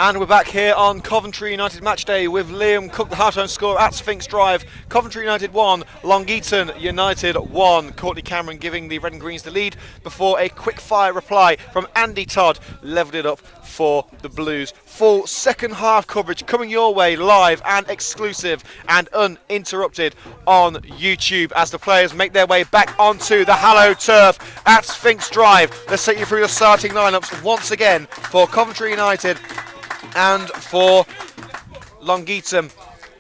And we're back here on Coventry United match day with Liam Cook, the half-time score at Sphinx Drive. Coventry United 1, Long Eaton United 1. Courtney Cameron giving the Red and Greens the lead before a quick-fire reply from Andy Todd levelled it up for the Blues. Full second half coverage coming your way live and exclusive and uninterrupted on YouTube as the players make their way back onto the hallowed turf at Sphinx Drive. Let's take you through the starting lineups once again for Coventry United and for Long Eaton.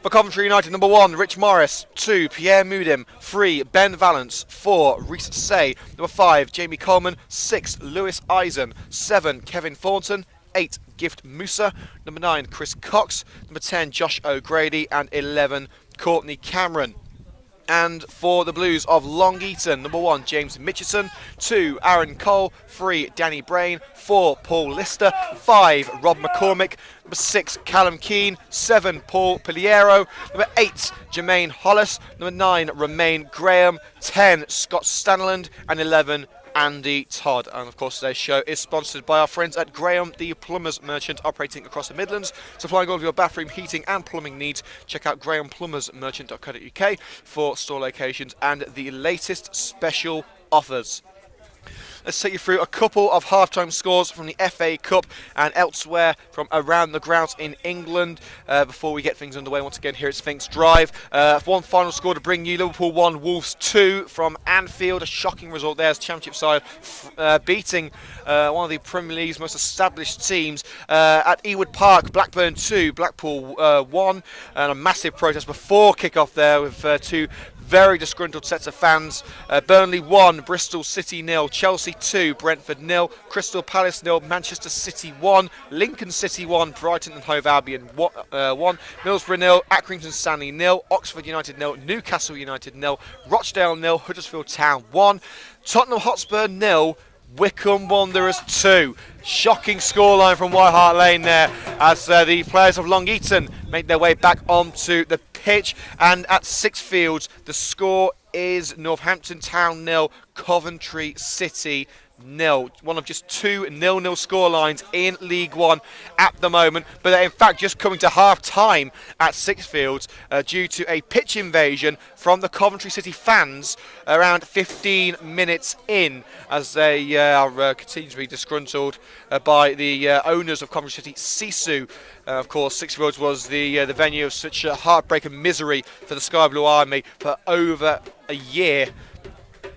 For Coventry United, number 1, Rich Morris. 2, Pierre Mudim. 3, Ben Valance. 4, Rhys Say. Number 5, Jamie Coleman. 6, Lewis Eisen. 7, Kevin Thornton. 8, Gift Musa. Number 9, Chris Cox. Number 10, Josh O'Grady. And 11, Courtney Cameron. And for the Blues of Long Eaton, number 1, James Mitchison. 2, Aaron Cole. 3, Danny Brain. 4, Paul Lister. 5, Rob McCormick. Number 6, Callum Keane. 7, Paul Piliero. Number 8, Jermaine Hollis. Number 9, Romain Graham. 10, Scott Stanland. And 11, Andy Todd. And of course today's show is sponsored by our friends at Graham, the plumbers merchant operating across the Midlands, supplying all of your bathroom heating and plumbing needs. Check out grahamplumbersmerchant.co.uk for store locations and the latest special offers. Let's take you through a couple of half-time scores from the FA Cup and elsewhere from around the grounds in England before we get things underway once again here at Sphinx Drive. One final score to bring you: Liverpool 1, Wolves 2 from Anfield. A shocking result there as Championship side beating one of the Premier League's most established teams at Ewood Park. Blackburn 2, Blackpool 1, and a massive protest before kick-off there with two very disgruntled sets of fans. Burnley 1, Bristol City 0, Chelsea 2, Brentford 0, Crystal Palace 0, Manchester City 1, Lincoln City 1, Brighton and Hove Albion 1, Middlesbrough 0, Accrington Stanley 0, Oxford United 0, Newcastle United 0, Rochdale 0, Huddersfield Town 1, Tottenham Hotspur 0, Wycombe Wanderers 2. Shocking scoreline from White Hart Lane there as the players of Long Eaton make their way back onto the pitch. And at Sixfields, the score is Northampton Town 0, Coventry City 0. One of just 2 0-0 scorelines in League One at the moment, but they're in fact just coming to half-time at Sixfields due to a pitch invasion from the Coventry City fans around 15 minutes in, as they are continue to be disgruntled by the owners of Coventry City, Sisu. Of course, Sixfields was the venue of such heartbreak and misery for the Sky Blue Army for over a year,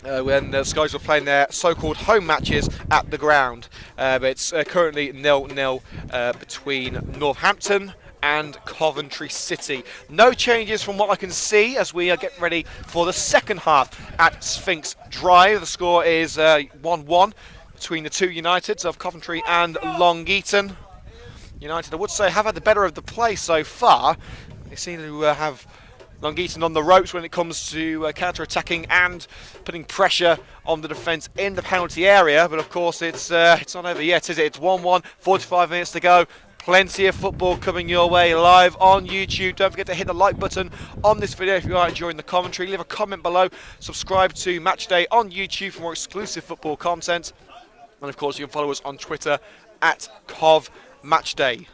when the Skies were playing their so-called home matches at the ground. But it's currently 0-0 between Northampton and Coventry City. No changes from what I can see as we are getting ready for the second half at Sphinx Drive. The score is 1-1 between the two Uniteds of Coventry and Long Eaton. United, I would say, have had the better of the play so far. They seem to have Long Eaton on the ropes when it comes to counter-attacking and putting pressure on the defence in the penalty area. But of course, it's not over yet, is it? It's 1-1, 45 minutes to go. Plenty of football coming your way live on YouTube. Don't forget to hit the like button on this video if you are enjoying the commentary. Leave a comment below. Subscribe to Matchday on YouTube for more exclusive football content. And of course, you can follow us on Twitter at CovMatchday.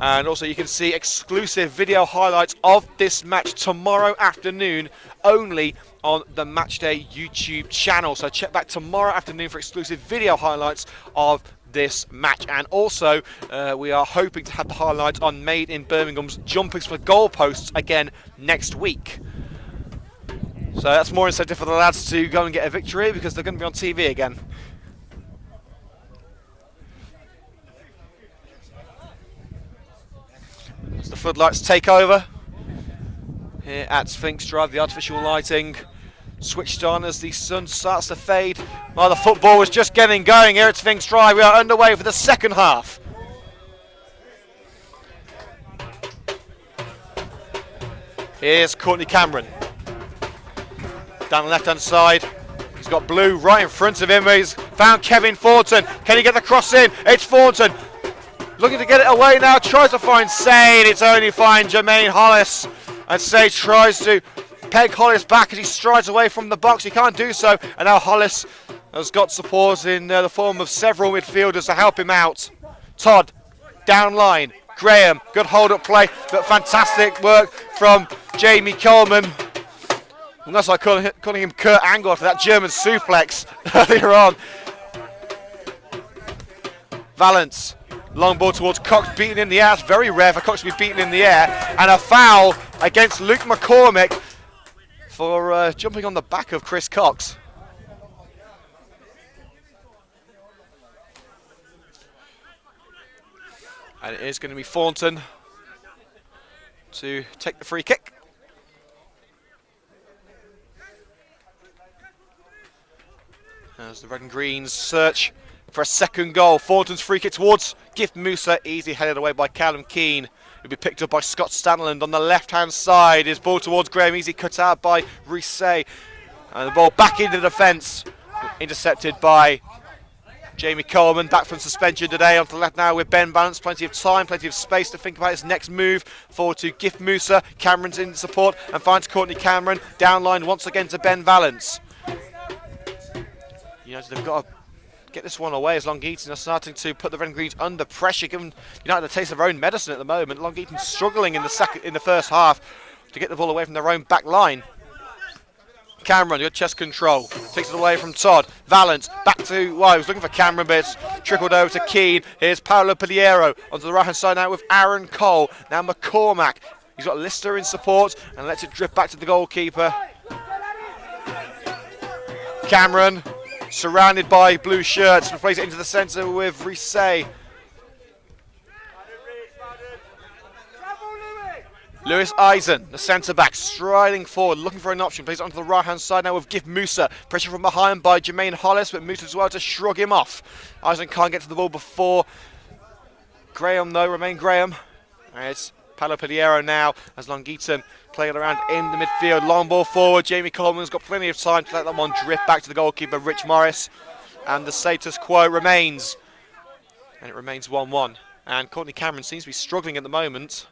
And also you can see exclusive video highlights of this match tomorrow afternoon only on the Matchday YouTube channel. So check back tomorrow afternoon for exclusive video highlights of this match. And also we are hoping to have the highlight on Made in Birmingham's jumpers for goalposts again next week. So that's more incentive for the lads to go and get a victory because they're going to be on TV again. As the floodlights take over here at Sphinx Drive, the artificial lighting switched on as the sun starts to fade. Well, the football was just getting going here at Sphinx Drive. We are underway for the second half. Here's Courtney Cameron. Down the left-hand side. He's got Blue right in front of him. He's found Kevin Thornton. Can he get the cross in? It's Thornton. Looking to get it away now, tries to find Say, and it's only fine Jermaine Hollis. And Say tries to peg Hollis back as he strides away from the box. He can't do so, and now Hollis has got support in the form of several midfielders to help him out. Todd, down line. Graham, good hold-up play, but fantastic work from Jamie Coleman. And that's like calling him Kurt Angle for that German suplex earlier on. Valence, long ball towards Cox, beaten in the air. It's very rare for Cox to be beaten in the air. And a foul against Luke McCormick for jumping on the back of Chris Cox. And it is going to be Thornton to take the free kick. As the Red and Greens search for a second goal. Thornton's free kick towards Gift Musa, easy headed away by Callum Keane. It'll be picked up by Scott Stanland on the left-hand side. His ball towards Graham, easy cut out by Risset. And the ball back into defence, intercepted by Jamie Coleman, back from suspension today. Onto the left now with Ben Valence. Plenty of time, plenty of space to think about his next move. Forward to Gift Musa. Cameron's in support and finds Courtney Cameron. Down line once again to Ben Valence. United have got to get this one away as Long Eaton are starting to put the Red and Greens under pressure, giving United a taste of their own medicine at the moment. Long Eaton struggling in the first half to get the ball away from their own back line. Cameron, good chest control, takes it away from Todd. Valence, back to, well, he was looking for Cameron, but it's trickled over to Keane. Here's Paolo Piliero onto the right-hand side now with Aaron Cole. Now McCormack, he's got Lister in support and lets it drift back to the goalkeeper. Cameron, surrounded by blue shirts, and plays it into the centre with Risset. Lewis Eisen, the centre-back, striding forward, looking for an option. Plays it onto the right-hand side now with Gift Musa. Pressure from behind by Jermaine Hollis, but Musa as well to shrug him off. Eisen can't get to the ball before Graham, though. Remain Graham. And it's Paolo Piliero now as Long Eaton playing around in the midfield. Long ball forward. Jamie Coleman's got plenty of time to let that one drift back to the goalkeeper, Rich Morris. And the status quo remains. And it remains 1-1. And Courtney Cameron seems to be struggling at the moment.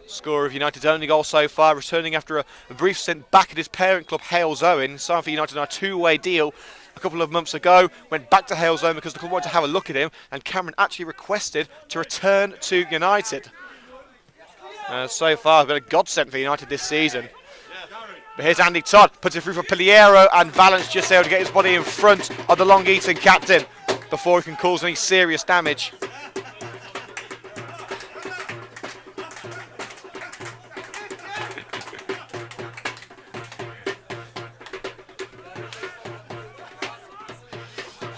Score of United's only goal so far, returning after a brief stint back at his parent club, Hales Owen. Signed for United on a two-way deal a couple of months ago. Went back to Hales Owen because the club wanted to have a look at him, and Cameron actually requested to return to United. So far, been a godsend for United this season. But here's Andy Todd, puts it through for Piliero, and Valence just able to get his body in front of the Long Eaton captain before he can cause any serious damage.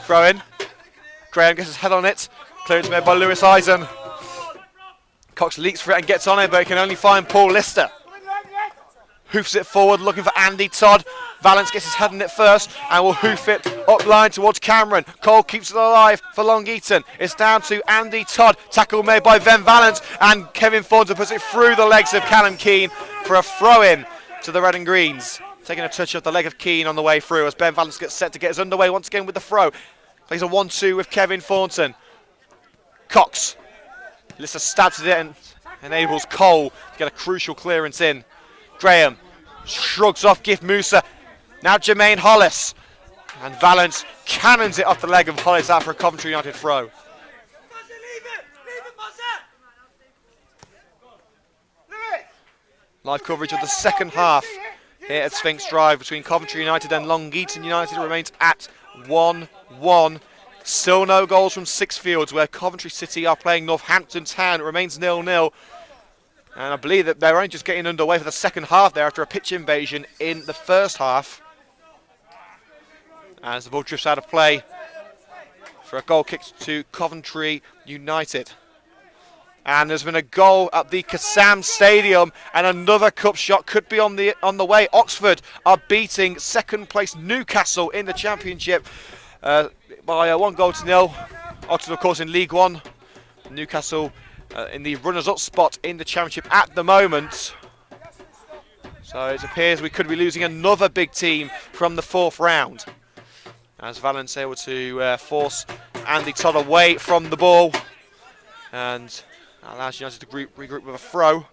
Throw in. Graham gets his head on it. Clearance made by Lewis Eisen. Cox leaks for it and gets on it, but he can only find Paul Lister. Hoofs it forward, looking for Andy Todd. Valence gets his head on it first and will hoof it up line towards Cameron. Cole keeps it alive for Long Eaton. It's down to Andy Todd. Tackle made by Ben Valence, and Kevin Thornton puts it through the legs of Callum Keane for a throw-in to the Red and Greens. Taking a touch of the leg of Keane on the way through as Ben Valence gets set to get us underway once again with the throw. Plays a 1-2 with Kevin Thornton. Cox. Lister stabs at it and enables Cole to get a crucial clearance in. Graham shrugs off Gift Musa. Now Jermaine Hollis. And Valence cannons it off the leg of Hollis after a Coventry United throw. Live coverage of the second half here at Sphinx Drive between Coventry United and Long Eaton United remains at 1-1. Still no goals from Sixfields, where Coventry City are playing Northampton Town. It remains 0-0. And I believe that they're only just getting underway for the second half there after a pitch invasion in the first half. As the ball drifts out of play for a goal kick to Coventry United. And there's been a goal at the Kassam Stadium, and another cup shot could be on the way. Oxford are beating second place Newcastle in the Championship by 1-0. Oxford, of course, in League One. Newcastle in the runners-up spot in the Championship at the moment. So it appears we could be losing another big team from the fourth round. As Valence able to force Andy Todd away from the ball. And allows United to regroup with a throw.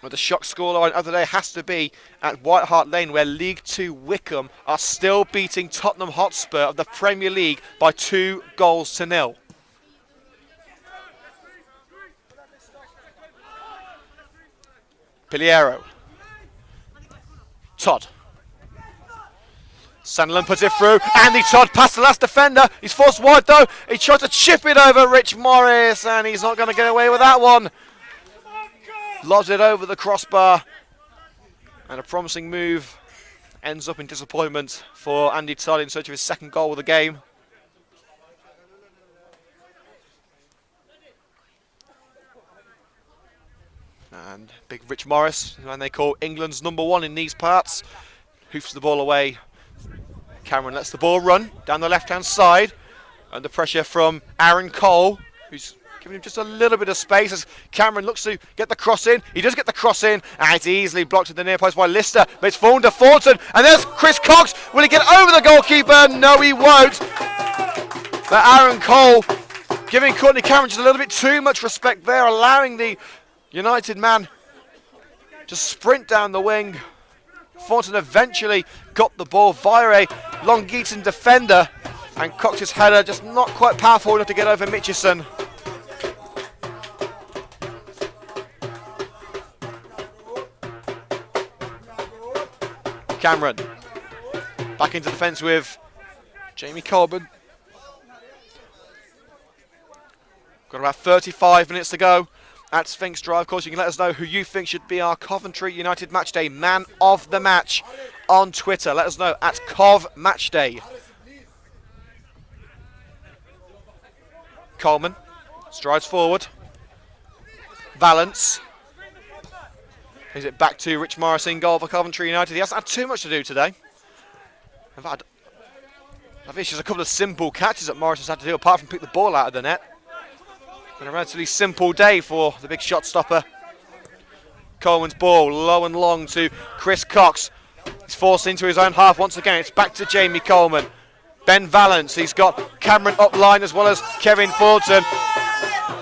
Well, the shock scoreline of the day has to be at White Hart Lane, where League 2 Wycombe are still beating Tottenham Hotspur of the Premier League by 2-0. Piliero. Todd. Sunderland puts it through. Andy Todd past the last defender. He's forced wide though. He tried to chip it over Rich Morris, and he's not going to get away with that one. Lobs it over the crossbar. And a promising move ends up in disappointment for Andy Todd in search of his second goal of the game. And big Rich Morris, who they call England's #1 in these parts, hoofs the ball away. Cameron lets the ball run down the left-hand side. Under pressure from Aaron Cole, who's giving him just a little bit of space as Cameron looks to get the cross in. He does get the cross in, and it's easily blocked at the near post by Lister. But it's fallen to Thornton, and there's Chris Cox. Will he get over the goalkeeper? No, he won't. But Aaron Cole giving Courtney Cameron just a little bit too much respect there, allowing the United man to sprint down the wing. Thornton eventually got the ball via a Long Eaton defender, and Cox's header just not quite powerful enough to get over Mitchison. Cameron back into defence with Jamie Coleman. Got about 35 minutes to go at Sphinx Drive. Of course, you can let us know who you think should be our Coventry United Matchday Man of the Match on Twitter. Let us know at Cov Matchday. Coleman strides forward. Valance. Is it back to Rich Morris in goal for Coventry United? He hasn't had too much to do today. In fact, I think it's just a couple of simple catches that Morris has had to do, apart from pick the ball out of the net. Been a relatively simple day for the big shot stopper. Coleman's ball low and long to Chris Cox. He's forced into his own half once again. It's back to Jamie Coleman. Ben Valance, he's got Cameron up line as well as Kevin Thornton.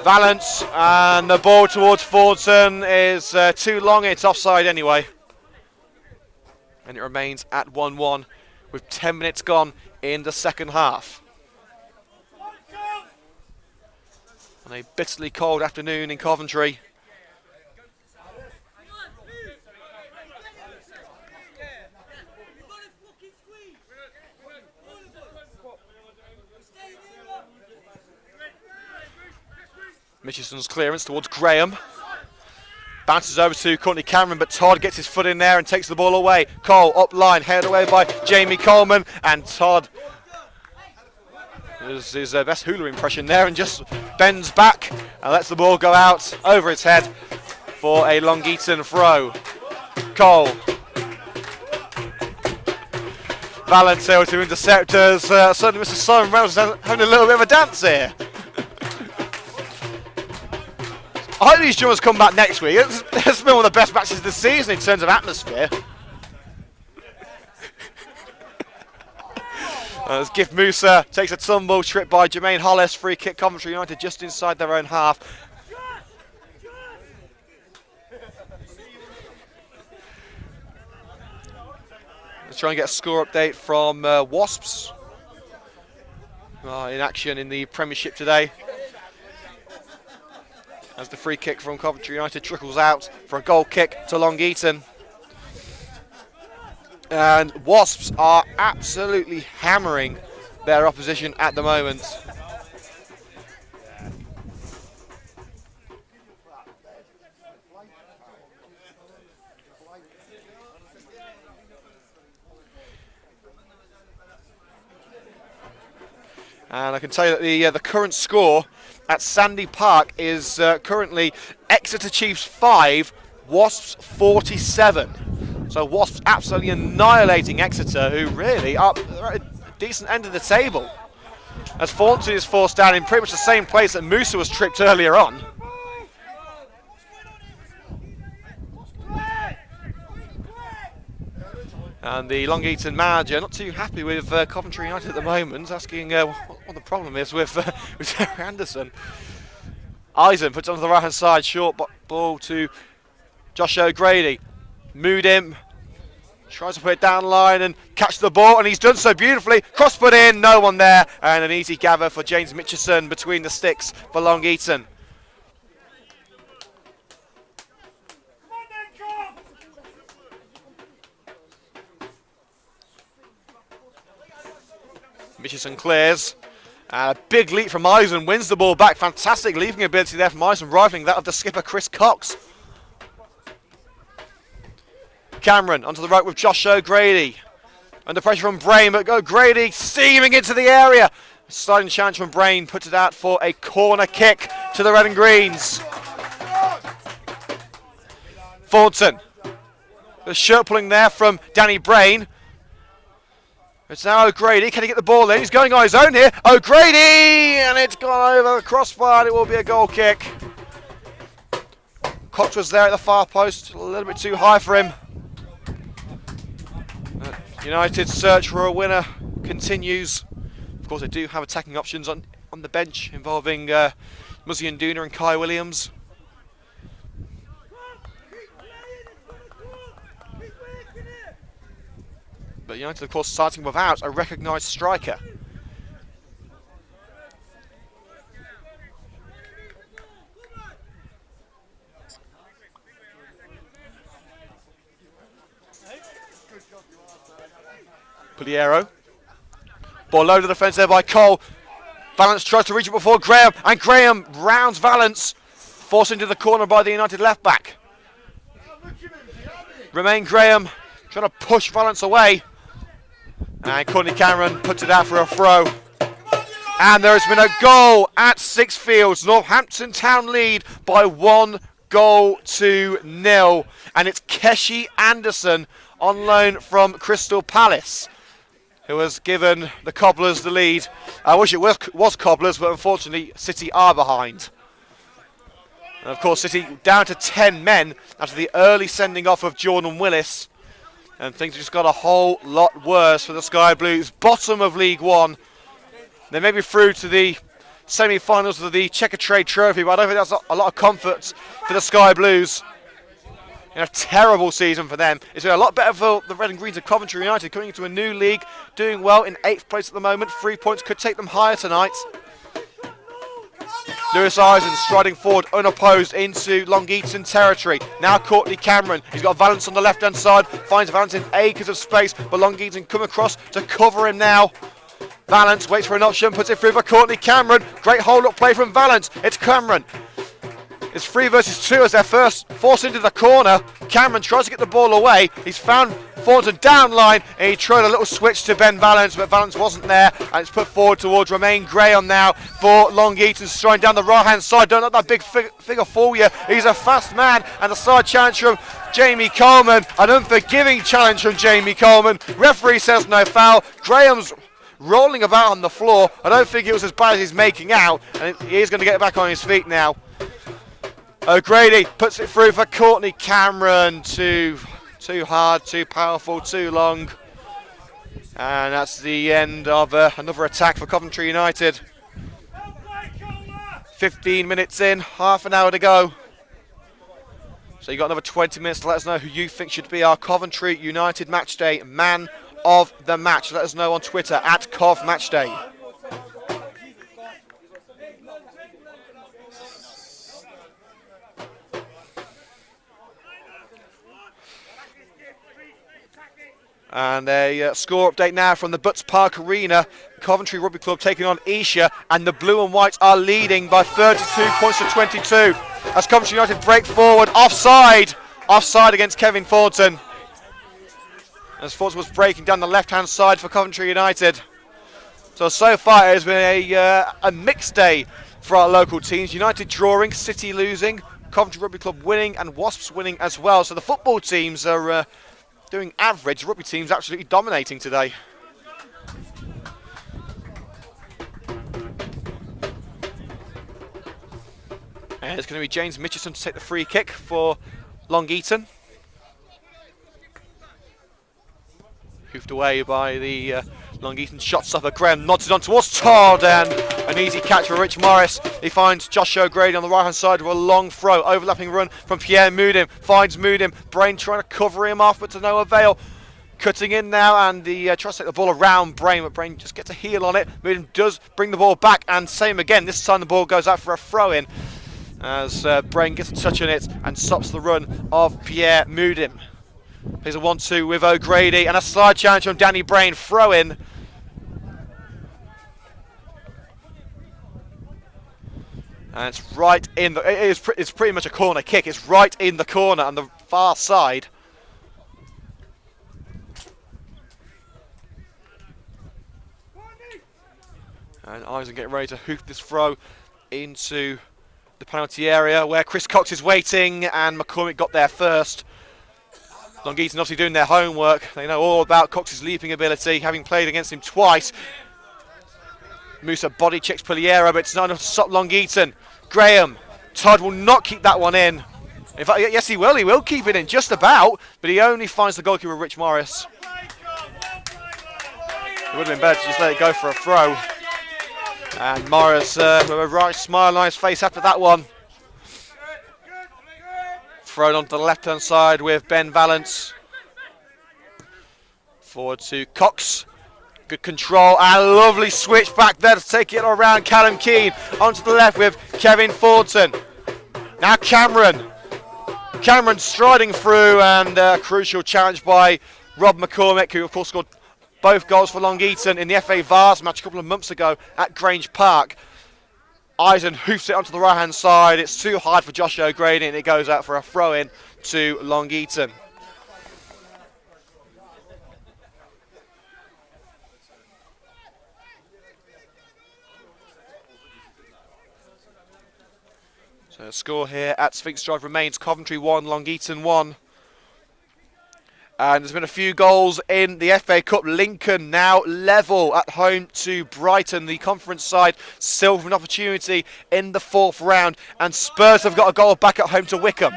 Valance, and the ball towards Thornton is too long. It's offside anyway. And it remains at 1-1 with 10 minutes gone in the second half. On a bitterly cold afternoon in Coventry. Mitchison's clearance towards Graham. Bounces over to Courtney Cameron, but Todd gets his foot in there and takes the ball away. Cole up line, headed away by Jamie Coleman, and Todd does his best hula impression there and just bends back and lets the ball go out over his head for a Long Eaton throw. Cole. Valance to interceptors. Suddenly Mr. Simon Reynolds is having a little bit of a dance here. I hope these drummers come back next week. It's been one of the best matches of the season in terms of atmosphere. As Gift Musa takes a tumble, tripped by Jermaine Hollis. Free kick, Coventry United just inside their own half. Let's try and get a score update from Wasps. In action in the Premiership today. As the free kick from Coventry United trickles out for a goal kick to Long Eaton. And Wasps are absolutely hammering their opposition at the moment. And I can tell you that the current score at Sandy Park is currently Exeter Chiefs 5, Wasps 47. So Wasps absolutely annihilating Exeter, who really are at a decent end of the table. As Thornton is forced down in pretty much the same place that Musa was tripped earlier on. And the Long Eaton manager not too happy with Coventry United at the moment, asking what the problem is with Terry Anderson. Eisen puts it onto the right hand side, short ball to Josh O'Grady, mood him, tries to put it down the line and catch the ball, and he's done so beautifully. Cross put in, no one there, and an easy gather for James Mitchison between the sticks for Long Eaton. Mitchison clears, and a big leap from Eisen, wins the ball back. Fantastic leaping ability there from Eisen, rivaling that of the skipper Chris Cox. Cameron onto the right with Josh O'Grady. Under pressure from Brain, but O'Grady steaming into the area. Sliding challenge from Brain puts it out for a corner kick to the Red and Greens. Thornton. The shirt pulling there from Danny Brain. It's now O'Grady. Can he get the ball in? He's going on his own here. O'Grady! And it's gone over the crossbar. It will be a goal kick. Cox was there at the far post. A little bit too high for him. United's search for a winner continues. Of course, they do have attacking options on the bench involving Muzzy Nduna and Kai Williams. But United, of course, starting without a recognised striker. Puliero. Ball low to the defence there by Cole. Valance tries to reach it before Graham, and Graham rounds Valance, forced into the corner by the United left back. Romain Graham trying to push Valance away. And Courtney Cameron puts it out for a throw. And there has been a goal at Six Fields. Northampton Town lead by 1-0. And it's Keshi Anderson on loan from Crystal Palace, who has given the Cobblers the lead. I wish it was Cobblers, but unfortunately City are behind. And of course City down to 10 men after the early sending off of Jordan Willis. And things have just got a whole lot worse for the Sky Blues. Bottom of League One. They may be through to the semi-finals of the Checkatrade Trophy, but I don't think that's a lot of comfort for the Sky Blues. In a terrible season for them. It's been a lot better for the Red and Greens of Coventry United, coming into a new league, doing well in 8th place at the moment. 3 points could take them higher tonight. Lewis Eisen striding forward unopposed into Long Eaton territory. Now Courtney Cameron. He's got Valance on the left-hand side. Finds Valance in acres of space, but Long Eaton come across to cover him now. Valance waits for an option, puts it through for Courtney Cameron. Great hold-up play from Valance. It's Cameron. It's 3 versus 2 as they're first forced into the corner. Cameron tries to get the ball away. He's found Thornton down line, and he tried a little switch to Ben Valance, but Valance wasn't there, and it's put forward towards Romain Graham now for Long Eaton, striding down the right-hand side. Don't let that big figure fool you. He's a fast man, and the side challenge from Jamie Coleman, an unforgiving challenge from Jamie Coleman. Referee says no foul. Graham's rolling about on the floor. I don't think it was as bad as he's making out, and he is going to get back on his feet now. O'Grady puts it through for Courtney Cameron. Too hard, too powerful, too long. And that's the end of another attack for Coventry United. 15 minutes in, half an hour to go. So you've got another 20 minutes to let us know who you think should be our Coventry United Matchday Man of the Match. Let us know on Twitter at CovMatchday. And a score update now from the Butts Park Arena. Coventry Rugby Club taking on Esher, and the Blue and Whites are leading by 32 points to 22. As Coventry United break forward, offside against Kevin Thornton. As Thornton was breaking down the left-hand side for Coventry United. So far it has been a mixed day for our local teams. United drawing, City losing, Coventry Rugby Club winning, and Wasps winning as well. So the football teams are doing average. Rugby team's absolutely dominating today. And it's going to be James Mitchison to take the free kick for Long Eaton. Hoofed away by the Long Eaton shots up at Graham, nods it on towards Todd, and an easy catch for Rich Morris. He finds Josh O'Grady on the right hand side with a long throw, overlapping run from Pierre Mudim, finds Mudim, Brain trying to cover him off but to no avail. Cutting in now, and the tries to take the ball around Brain, but Brain just gets a heel on it. Mudim does bring the ball back, and same again. This time the ball goes out for a throw-in as Brain gets a touch on it and stops the run of Pierre Mudim. Plays a 1-2 with O'Grady, and a slide challenge from Danny Brain. Throw-in. And it's right in the... It's pretty much a corner kick. It's right in the corner on the far side. And Eisen getting ready to hoop this throw into the penalty area where Chris Cox is waiting, and McCormick got there first. Long Eaton obviously doing their homework. They know all about Cox's leaping ability, having played against him twice. Musa body checks Puliero, but it's not enough to stop Long Eaton. Graham, Todd will not keep that one in. In fact, yes he will. He will keep it in just about, but he only finds the goalkeeper, Rich Morris. It would have been better to just let it go for a throw. And Morris with a right smile on his face after that one. Thrown onto the left-hand side with Ben Valance. Forward to Cox. Good control and a lovely switch back there to take it around Callum Keane. Onto the left with Kevin Thornton. Now Cameron. Cameron striding through, and a crucial challenge by Rob McCormick, who of course scored both goals for Long Eaton in the FA Vars match a couple of months ago at Grange Park. Eisen hoofs it onto the right-hand side. It's too hard for Josh O'Grady, and it goes out for a throw-in to Long Eaton. So the score here at Sphinx Drive remains Coventry 1, Long Eaton 1. And there's been a few goals in the FA Cup. Lincoln now level at home to Brighton. The conference side still with an opportunity in the fourth round. And Spurs have got a goal back at home to Wickham.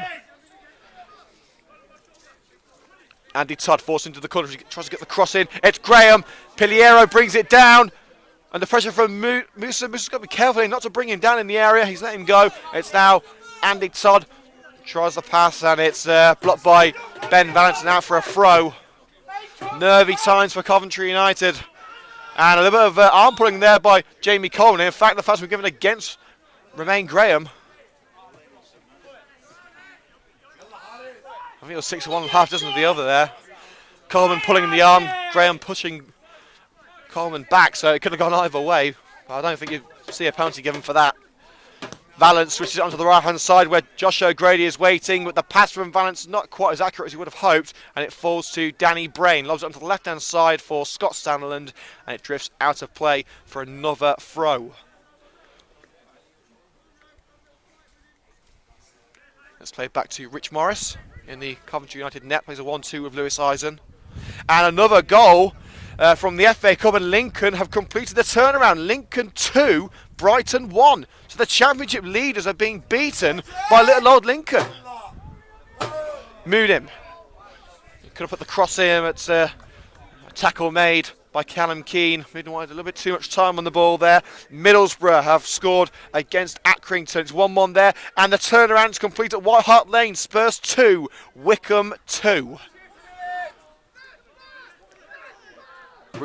Andy Todd forced into the corner. He tries to get the cross in. It's Graham. Piliero brings it down. And the pressure from Musa. Musa's got to be careful not to bring him down in the area. He's let him go. It's now Andy Todd. Tries the pass, and it's blocked by Ben Valance, now for a throw. Nervy times for Coventry United. And a little bit of arm pulling there by Jamie Coleman. In fact, the fouls were given against Romain Graham. I think it was 6-1 half dozen of the other there. Coleman pulling in the arm, Graham pushing Coleman back, so it could have gone either way. But I don't think you'd see a penalty given for that. Valance switches it onto the right-hand side where Josh O'Grady is waiting, but the pass from Valance not quite as accurate as he would have hoped, and it falls to Danny Brain. Lobs it onto the left-hand side for Scott Stanland, and it drifts out of play for another throw. Let's play back to Rich Morris in the Coventry United net. Plays a 1-2 with Lewis Eisen. And another goal from the FA Cup, and Lincoln have completed the turnaround. Lincoln 2, Brighton 1. So the championship leaders are being beaten by little old Lincoln. Mudim. He could have put the cross in, but a tackle made by Callum Keane. Mudim wanted a little bit too much time on the ball there. Middlesbrough have scored against Accrington. It's 1-1 there, and the turnaround is complete at White Hart Lane. Spurs 2, Wickham 2.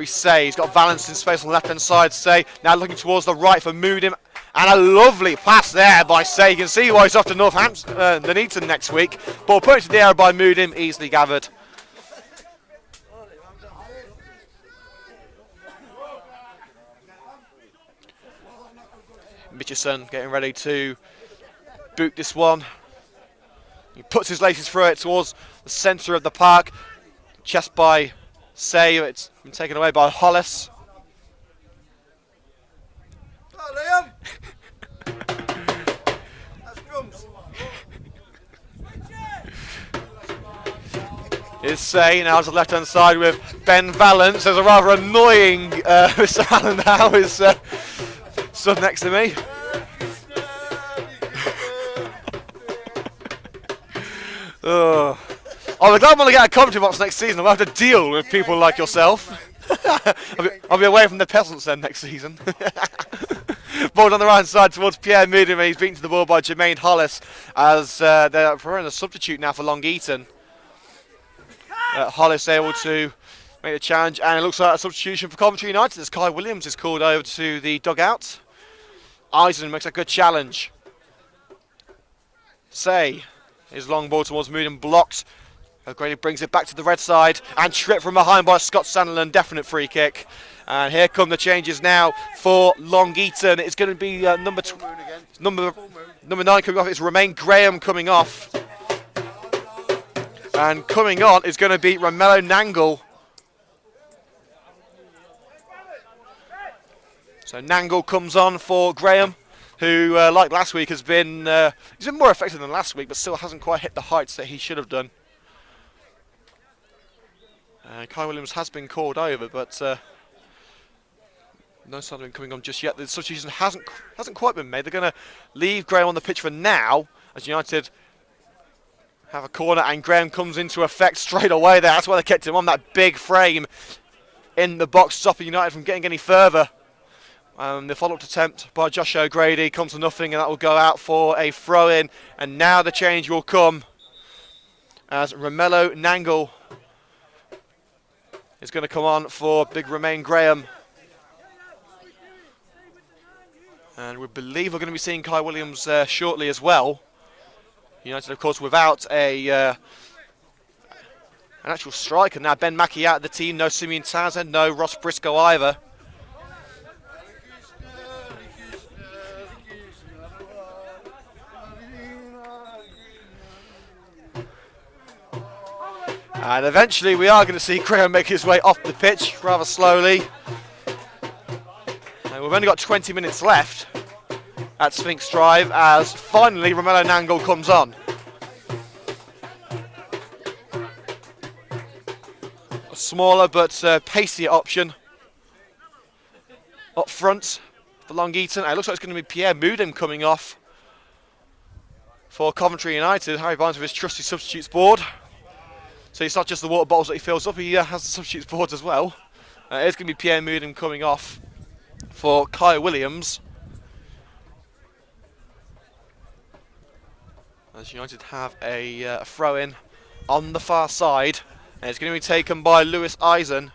Say he's got Valance in space on the left hand side. Say now looking towards the right for Mudim, and a lovely pass there by Say. You can see why he's off to Northampton, Eaton next week. Ball put into the air by Mudim, easily gathered. Mitchison getting ready to boot this one. He puts his laces through it towards the centre of the park. Chest by Say, it's been taken away by Hollis. Oh, Liam! That's drums. Is Say now to the left hand side with Ben Valance. There's a rather annoying Mr. Allen now is stood next to me. Oh. I'm glad when I get a commentary box next season, I'll have to deal with people like yourself. I'll be away from the peasants then next season. Ball on the right side towards Pierre Moodham, and he's beaten to the ball by Jermaine Hollis as they're preparing a substitute now for Long Eaton. Hollis able to make the challenge, and it looks like a substitution for Coventry United as Kai Williams is called over to the dugout. Eisen makes a good challenge. Say, his long ball towards Moodham blocked. O'Grady brings it back to the red side and tripped from behind by Scott Sutherland. Definite free kick. And here come the changes now for Long Eaton. It's going to be number 9 coming off. It's Romain Graham coming off. And coming on is going to be Romello Nangle. So Nangle comes on for Graham, who, like last week, he's been more effective than last week, but still hasn't quite hit the heights that he should have done. Kai Williams has been called over, but no sign of him coming on just yet. The substitution hasn't quite been made. They're going to leave Graham on the pitch for now, as United have a corner, and Graham comes into effect straight away there. That's why they kept him on that big frame in the box, stopping United from getting any further. The follow-up attempt by Josh O'Grady comes to nothing, and that will go out for a throw-in. And now the change will come as Romello Nangle is going to come on for big Romain Graham. And we believe we're going to be seeing Kai Williams shortly as well. United, of course, without an actual striker. Now Ben Mackey out of the team. No Simeon Townsend, no Ross Briscoe either. And eventually we are going to see Graham make his way off the pitch rather slowly. And we've only got 20 minutes left at Sphinx Drive as finally Romello Nangle comes on. A smaller but pacier option up front for Long Eaton. It looks like it's going to be Pierre Moodham coming off for Coventry United. Harry Barnes with his trusty substitutes board. So it's not just the water bottles that he fills up, he has the substitutes board as well. It's going to be Pierre Moodham coming off for Kai Williams. As United have a throw-in on the far side. And it's going to be taken by Lewis Eisen,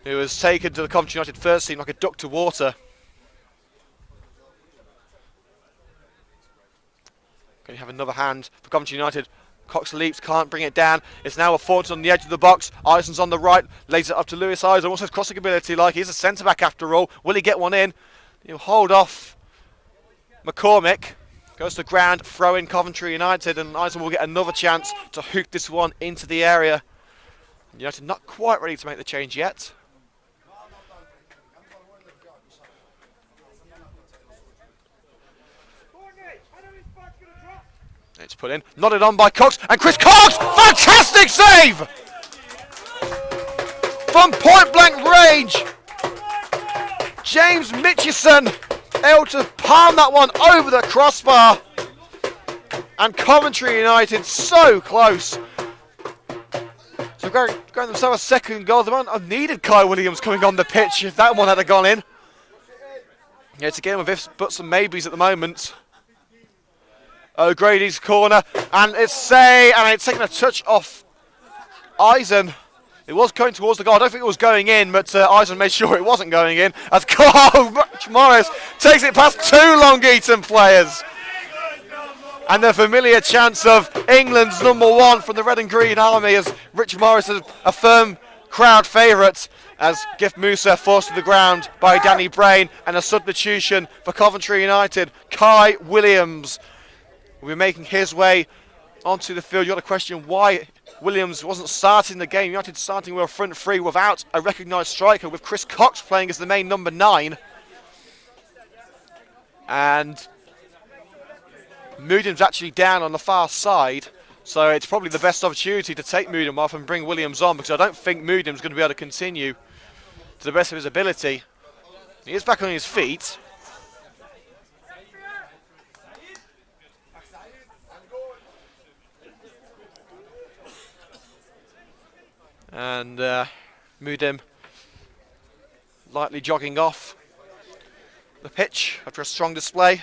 who was taken to the Coventry United first team like a duck to water. Going to have another hand for Coventry United. Cox leaps, can't bring it down. It's now a Thornton on the edge of the box. Eisen's on the right, lays it up to Lewis Eisen. Also has crossing ability, like he's a centre-back after all. Will he get one in? He'll hold off McCormick. Goes to ground, throw in Coventry United, and Eisen will get another chance to hook this one into the area. United not quite ready to make the change yet. It's put in, nodded on by Cox, and Chris Cox! Fantastic save! From point blank range! James Mitchison able to palm that one over the crossbar. And Coventry United so close. So going themselves a second goal. They might have needed Kai Williams coming on the pitch if that one had gone in. Yeah, it's a game of ifs, buts and maybes at the moment. O'Grady's corner, and it's taking a touch off Eisen. It was going towards the goal. I don't think it was going in, but Eisen made sure it wasn't going in. As Rich Morris takes it past two Long Eaton players. And the familiar chance of England's #1 from the Red and Green Army as Rich Morris is a firm crowd favourite as Gift Musa forced to the ground by Danny Brain, and a substitution for Coventry United. Kai Williams will be making his way onto the field. You got a question why Williams wasn't starting the game. United starting with a front three without a recognised striker, with Chris Cox playing as the main number 9. And Moodham's actually down on the far side, so it's probably the best opportunity to take Moodham off and bring Williams on, because I don't think Moodham's going to be able to continue to the best of his ability. He is back on his feet. And Moodham lightly jogging off the pitch after a strong display.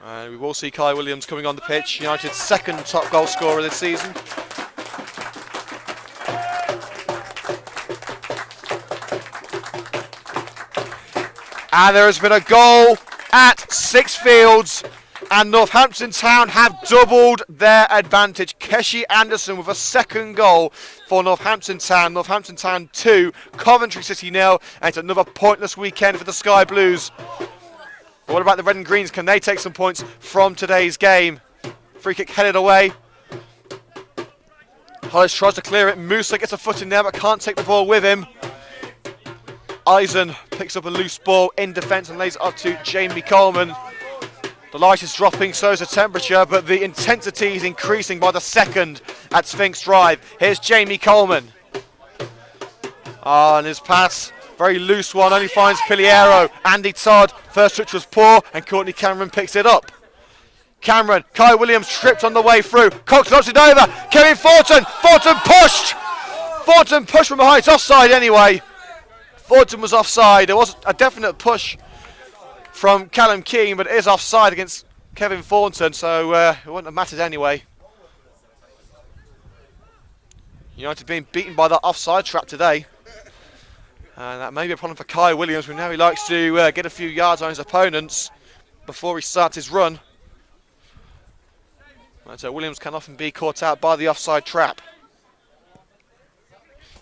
And we will see Kai Williams coming on the pitch, United's second top goal scorer this season. And there has been a goal at Sixfields, and Northampton Town have doubled their advantage. Keshi Anderson with a second goal for Northampton Town. Northampton Town 2, Coventry City 0, and it's another pointless weekend for the Sky Blues. But what about the Red and Greens? Can they take some points from today's game? Free kick headed away. Hollis tries to clear it. Musa gets a foot in there but can't take the ball with him. Eisen picks up a loose ball in defence and lays it up to Jamie Coleman. The light is dropping, so is the temperature, but the intensity is increasing by the second at Sphinx Drive. Here's Jamie Coleman. And his pass, very loose one, only finds Piliero. Andy Todd, first touch was poor, and Courtney Cameron picks it up. Cameron, Kai Williams tripped on the way through. Cox knocks it over. Kevin Fortin. Fortin pushed. Fortin pushed from behind. It's offside anyway. Fortin was offside. There was a definite push from Callum Keane, but it is offside against Kevin Thornton, so it wouldn't have mattered anyway. United being beaten by that offside trap today. And that may be a problem for Kai Williams. We know he likes to get a few yards on his opponents before he starts his run. And so Williams can often be caught out by the offside trap.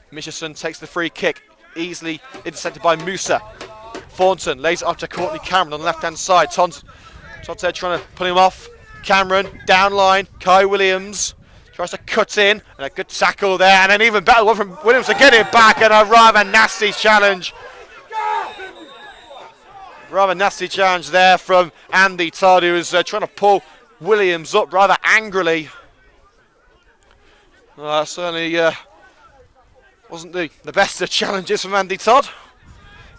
Michelson takes the free kick, easily intercepted by Musa. Thornton lays it up to Courtney Cameron on the left-hand side. Todd's there trying to pull him off. Cameron, down line. Kai Williams tries to cut in. And a good tackle there. And an even better one from Williams to get it back. And a rather nasty challenge. Rather nasty challenge there from Andy Todd, who was trying to pull Williams up rather angrily. Certainly wasn't the best of challenges from Andy Todd.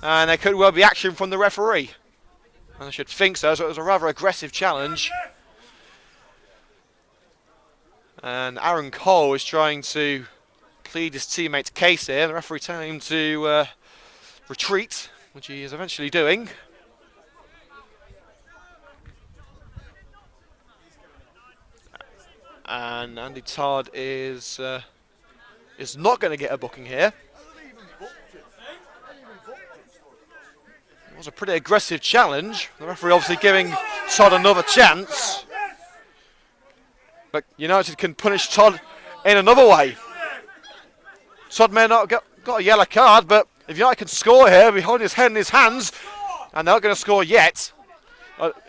And there could well be action from the referee. And I should think so, so it was a rather aggressive challenge. And Aaron Cole is trying to plead his teammate's case here. The referee telling him to retreat, which he is eventually doing. And Andy Todd is not going to get a booking here. It was a pretty aggressive challenge. The referee obviously giving Todd another chance. But United can punish Todd in another way. Todd may not got a yellow card, but if United can score here, he'll be holding his head in his hands. And they're not going to score yet.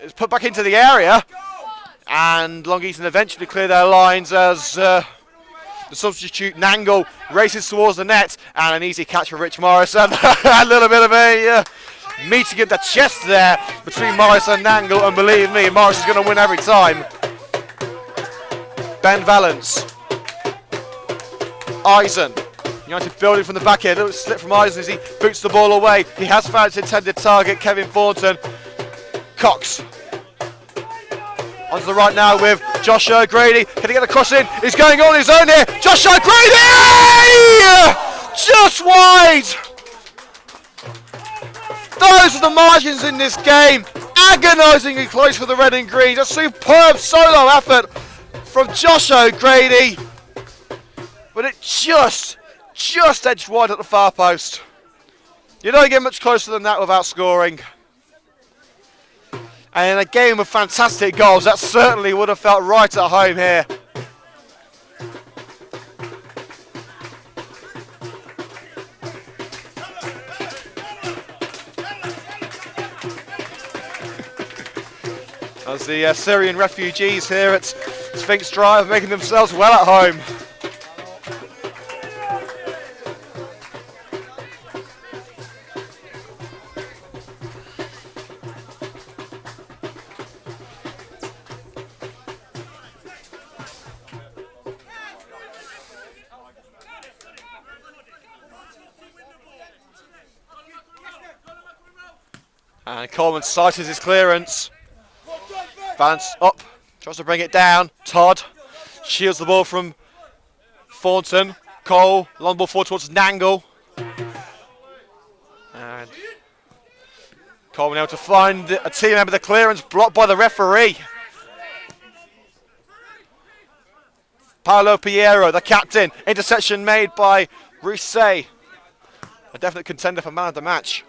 It's put back into the area. And Long Eaton eventually clear their lines as the substitute Nangle races towards the net. And an easy catch for Rich Morrison. A little bit of a meeting at the chest there between Morris and Nangle, and believe me, Morris is going to win every time. Ben Valance. Eisen. United building from the back here. A little slip from Eisen as he boots the ball away. He has found its intended target, Kevin Thornton. Cox. Onto the right now with Josh O'Grady. Can he get the cross in? He's going on his own here. Josh O'Grady! Just wide! Those are the margins in this game. Agonisingly close for the Red and Greens. A superb solo effort from Josh O'Grady. But it just edged wide at the far post. You don't get much closer than that without scoring. And in a game of fantastic goals, that certainly would have felt right at home here. As the Syrian refugees here at Sphinx Drive making themselves well at home. And Coleman sights his clearance. Balance up, tries to bring it down. Todd shields the ball from Thornton. Cole, long ball forward towards Nangle. Coleman able to find a team member. The clearance blocked by the referee. Paolo Piero, the captain. Interception made by Risset. A definite contender for man of the match.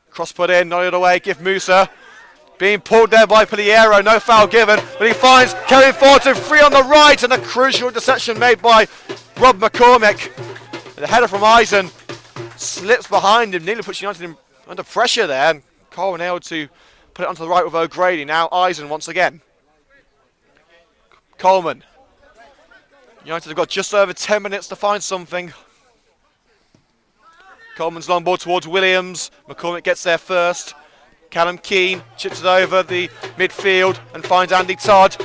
Cross put in, nodded away. Give Musa. Being pulled there by Piero. No foul given. But he finds Kevin Thornton free on the right. And a crucial interception made by Rob McCormick. The header from Eisen slips behind him. Nearly puts United under pressure there. And Coleman able to put it onto the right with O'Grady. Now Eisen once again. Coleman. United have got just over 10 minutes to find something. Coleman's long ball towards Williams. McCormick gets there first. Callum Keane chips it over the midfield and finds Andy Todd.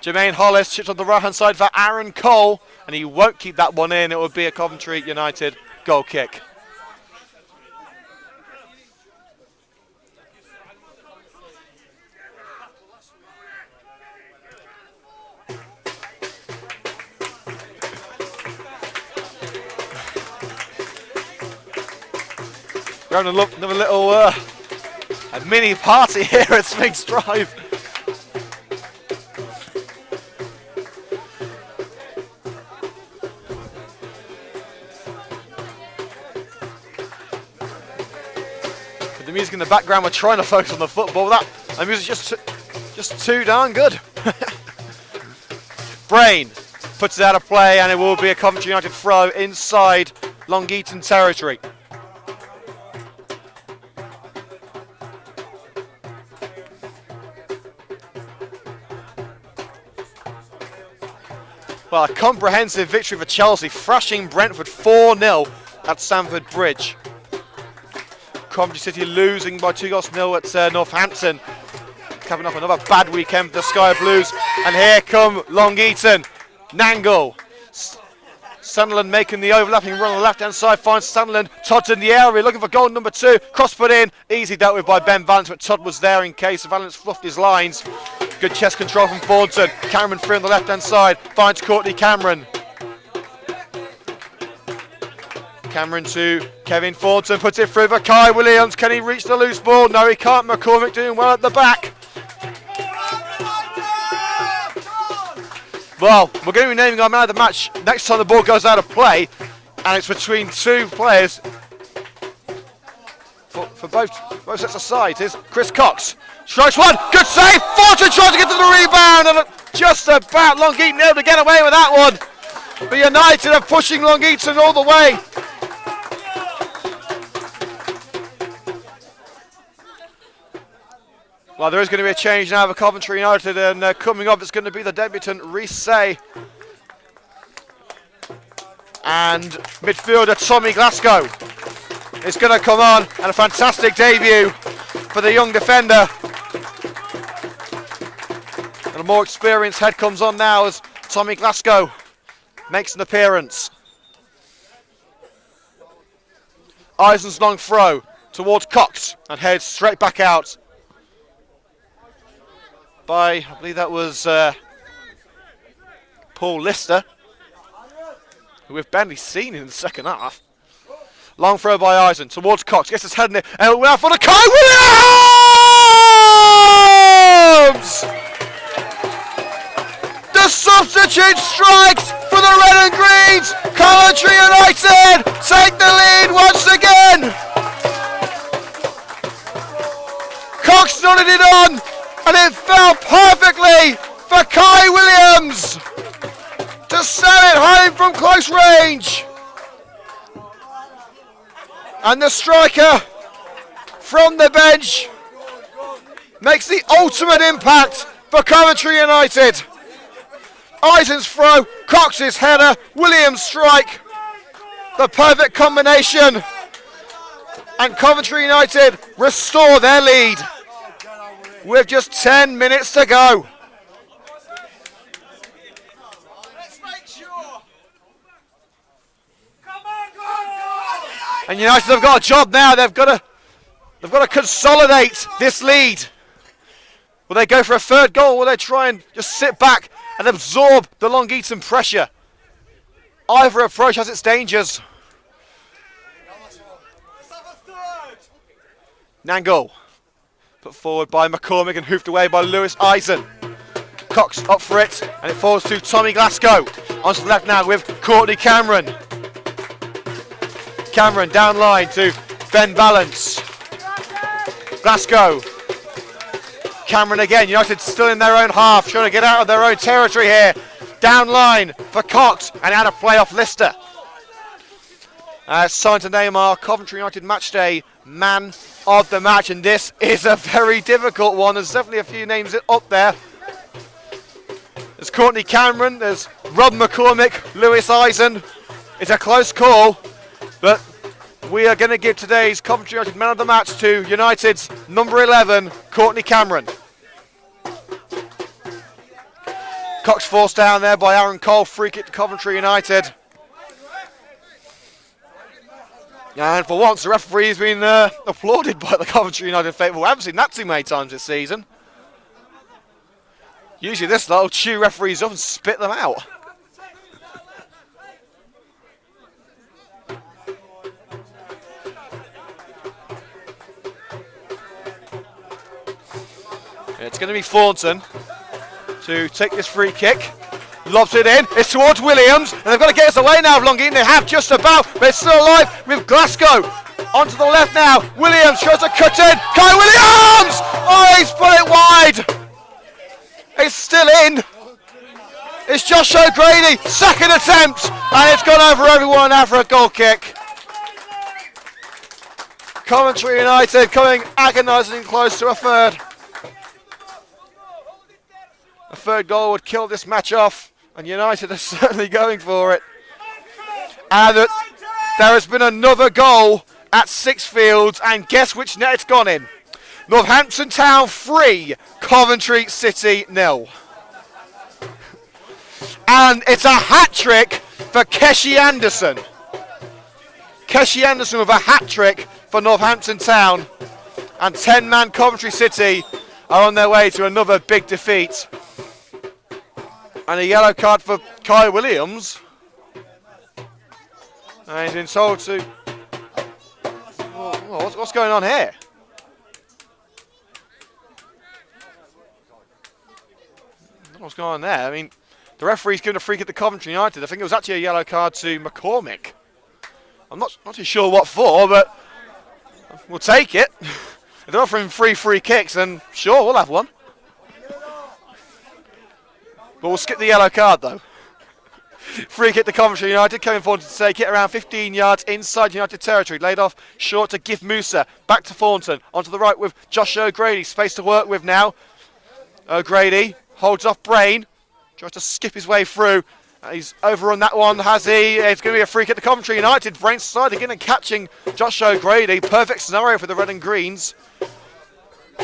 Jermaine Hollis chips on the right hand side for Aaron Cole, and he won't keep that one in. It will be a Coventry United goal kick. We're having another little a mini party here at Sphinx Drive. With the music in the background, we're trying to focus on the football. That music's just too darn good. Brain puts it out of play, and it will be a Coventry United throw inside Long Eaton territory. Well, a comprehensive victory for Chelsea, thrashing Brentford 4-0 at Stamford Bridge. Coventry City losing by 2-0 at Northampton. Capping off another bad weekend for the Sky Blues. And here come Long Eaton. Nangle. Sunderland making the overlapping run on the left-hand side. Finds Sunderland. Todd's in the area looking for goal number 2. Cross put in. Easy dealt with by Ben Valence, but Todd was there in case Valence fluffed his lines. Good chest control from Thornton. Cameron free on the left-hand side. Finds Courtney Cameron. Cameron to Kevin Thornton. Puts it through for Kai Williams. Can he reach the loose ball? No, he can't. McCormick doing well at the back. Well, we're going to be naming our man of the match next time the ball goes out of play. And it's between two players for both sets of sides. Here's Chris Cox. Strikes one. Good save. Thornton tries to get to the rebound. And just about Long Eaton able to get away with that one. But United are pushing Long Eaton all the way. Well, there is going to be a change now for Coventry United, and coming up it's going to be the debutant Risset. And midfielder Tommy Glasgow is going to come on, and a fantastic debut for the young defender. And a more experienced head comes on now as Tommy Glasgow makes an appearance. Eisen's long throw towards Cox and heads straight back out by, I believe that was Paul Lister, who we've barely seen in the second half. Long throw by Eisen towards Cox, gets his head in it, and we're out for the Kai Williams! The substitute strikes for the Red and Greens! Coventry United take the lead once again! Cox nodded it on, and it fell perfectly for Kai Williams to send it home from close range. And the striker from the bench makes the ultimate impact for Coventry United. Eisen's throw, Cox's header, Williams' strike. The perfect combination. And Coventry United restore their lead with just 10 minutes to go. And United have got a job now. They've got to consolidate this lead. Will they go for a third goal, or will they try and just sit back and absorb the Long Eaton pressure? Either approach has its dangers. Nangle. Put forward by McCormick and hoofed away by Lewis Eisen. Cox up for it, and it falls to Tommy Glasgow. Onto the left now with Courtney Cameron. Cameron down line to Ben Valance. Glasgow. Cameron again. United still in their own half, trying to get out of their own territory here. Down line for Cox, and out of play off Lister. Signed to name our Coventry United matchday man of the match, and this is a very difficult one. There's definitely a few names up there. There's Courtney Cameron, there's Rob McCormick, Lewis Eisen. It's a close call, but we are going to give today's Coventry United man of the match to United's number 11, Courtney Cameron. Cox forced down there by Aaron Cole, free kick to Coventry United. And for once, the referee's been applauded by the Coventry United faithful. We haven't seen that too many times this season. Usually this lot will chew referees up and spit them out. It's going to be Thornton to take this free kick. Lobs it in, it's towards Williams, and they've got to get us away now of Long Eaton. They have just about, but it's still alive with Glasgow. Onto the left now, Williams tries to cut in. Kai Williams! Oh, he's put it wide. It's still in. It's Josh O'Grady, second attempt, and it's gone over everyone now for a goal kick. Coventry United coming agonisingly close to a third. A third goal would kill this match off, and United are certainly going for it. And there has been another goal at Sixfields, and guess which net it's gone in? Northampton Town 3, Coventry City 0. And it's a hat-trick for Keshi Anderson. Keshi Anderson with a hat-trick for Northampton Town. And 10-man Coventry City are on their way to another big defeat. And a yellow card for Kai Williams. And he's been told to... Oh, what's going on here? I don't know what's going on there. I mean, the referee's given a free kick to Coventry United. I think it was actually a yellow card to McCormick. I'm not too sure what for, but we'll take it. If they're offering free kicks, then sure, we'll have one. But we'll skip the yellow card, though. Free kick to Coventry United, coming forward to take it around 15 yards inside United territory. Laid off short to Gift Musa. Back to Thornton. Onto the right with Josh O'Grady. Space to work with now. O'Grady holds off Brain. Tries to skip his way through. He's overrun that one, has he? It's going to be a free kick to Coventry United. Brain sliding in and catching Josh O'Grady. Perfect scenario for the Red and Greens.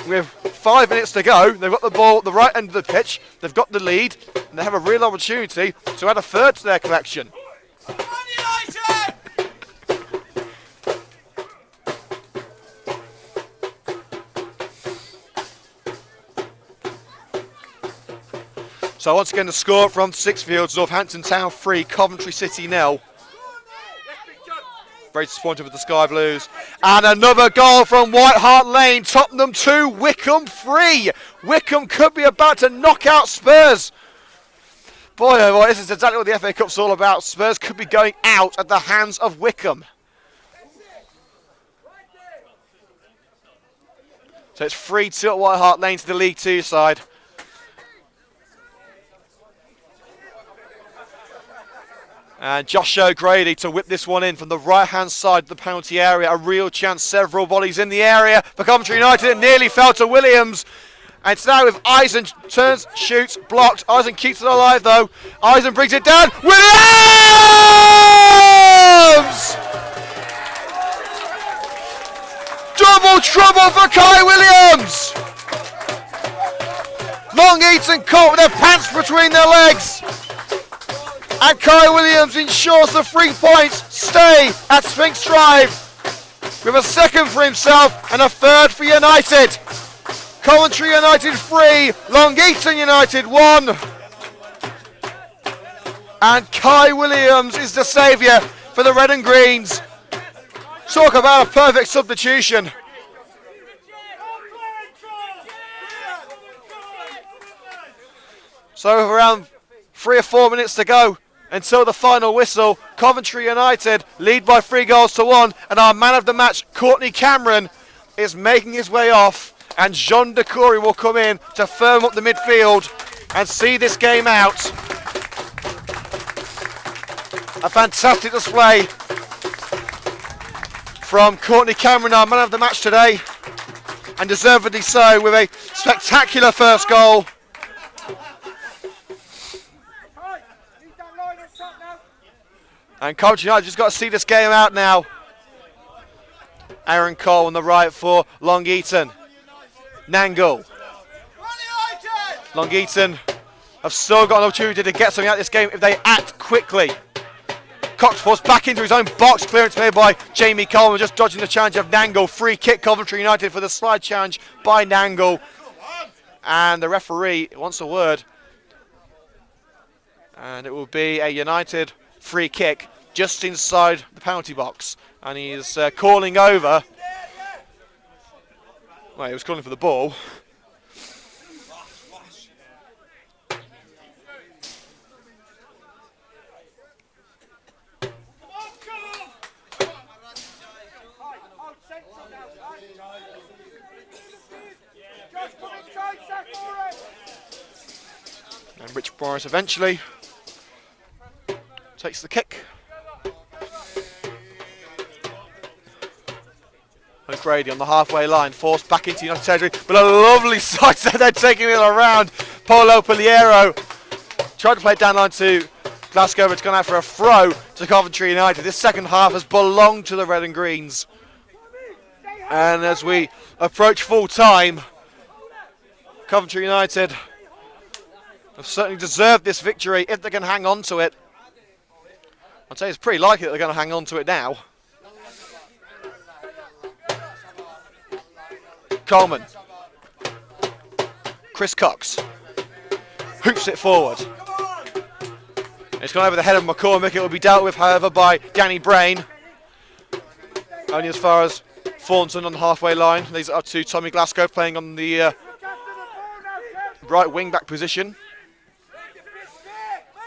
With 5 minutes to go, they've got the ball at the right end of the pitch, they've got the lead, and they have a real opportunity to add a third to their collection. So once again the score from Sixfields, Northampton Town 3, Coventry City 0. Very disappointed with the Sky Blues. And another goal from White Hart Lane. Tottenham 2, Wickham 3. Wickham could be about to knock out Spurs. Boy, oh boy, this is exactly what the FA Cup's all about. Spurs could be going out at the hands of Wickham. So it's 3-2 at White Hart Lane to the League 2 side. And Josh O'Grady to whip this one in from the right-hand side of the penalty area. A real chance, several bodies in the area for Coventry United. It nearly fell to Williams. And it's now with Eisen, turns, shoots, blocked. Eisen keeps it alive though. Eisen brings it down. Williams! Double trouble for Kai Williams! Long Eaton caught with their pants between their legs. And Kai Williams ensures the 3 points stay at Sphinx Drive with a second for himself and a third for United. Coventry United 3, Long Eaton United 1. And Kai Williams is the saviour for the Red and Greens. Talk about a perfect substitution. So around 3 or 4 minutes to go until the final whistle. Coventry United lead by 3 goals to 1, and our man of the match, Courtney Cameron, is making his way off, and Jean Decory will come in to firm up the midfield and see this game out. A fantastic display from Courtney Cameron, our man of the match today, and deservedly so, with a spectacular first goal. And Coventry United just got to see this game out now. Aaron Cole on the right for Long Eaton. Nangle. Long Eaton have still got an opportunity to get something out of this game if they act quickly. Cox forced back into his own box. Clearance made by Jamie Coleman, just dodging the challenge of Nangle. Free kick Coventry United for the slide challenge by Nangle. And the referee wants a word. And it will be a United free kick just inside the penalty box. And he's calling over. Well, he was calling for the ball. And Rich Morris eventually takes the kick. O'Grady on the halfway line, forced back into United territory, but a lovely side set there, taking it around. Paulo Paliero tried to play it down line to Glasgow, but it's gone out for a throw to Coventry United. This second half has belonged to the Red and Greens. And as we approach full time, Coventry United have certainly deserved this victory if they can hang on to it. I'd say it's pretty likely that they're going to hang on to it now. Coleman. Chris Cox. Hoops it forward. It's gone over the head of McCormick. It will be dealt with, however, by Danny Brain. Only as far as Thornton on the halfway line. These are to Tommy Glasgow playing on the right wing-back position.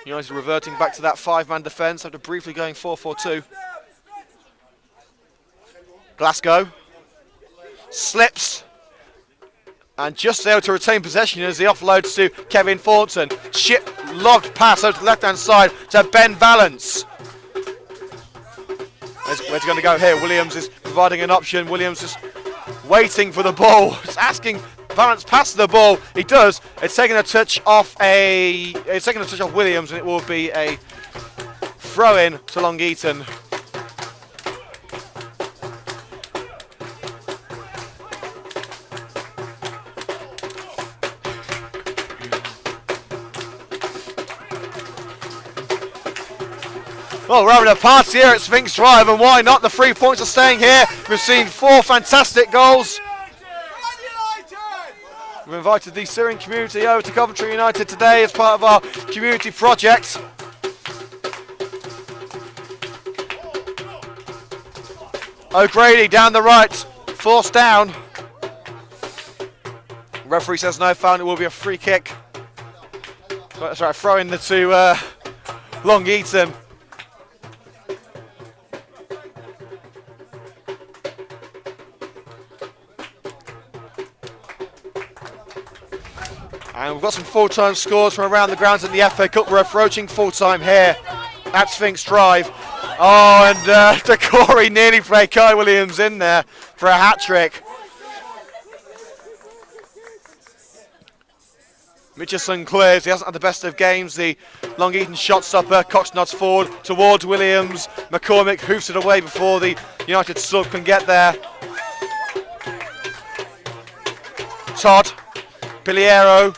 United reverting back to that 5-man defence after briefly going 4-4-2. Glasgow slips and just able to retain possession as he offloads to Kevin Thornton. Chip lobbed pass over to the left-hand side to Ben Valance. Where's he going to go here? Williams is providing an option. Williams is waiting for the ball. Just asking Valance pass the ball. He does. It's taking a touch off Williams, and it will be a throw-in to Long Eaton. Well, we're having a party here at Sphinx Drive, and why not? The 3 points are staying here. We've seen 4 fantastic goals. We've invited the Syrian community over to Coventry United today as part of our community project. O'Grady down the right, forced down. The referee says no foul, it will be a free kick. That's right, throw in the to Long Eaton. And we've got some full-time scores from around the grounds in the FA Cup. We're approaching full-time here at Sphinx Drive. Oh, and Decory nearly played Kai Williams in there for a hat-trick. Mitchison clears. He hasn't had the best of games. The Long Eaton shot stopper. Cox nods forward towards Williams. McCormick hoofs it away before the United sub can get there. Todd. Piliero.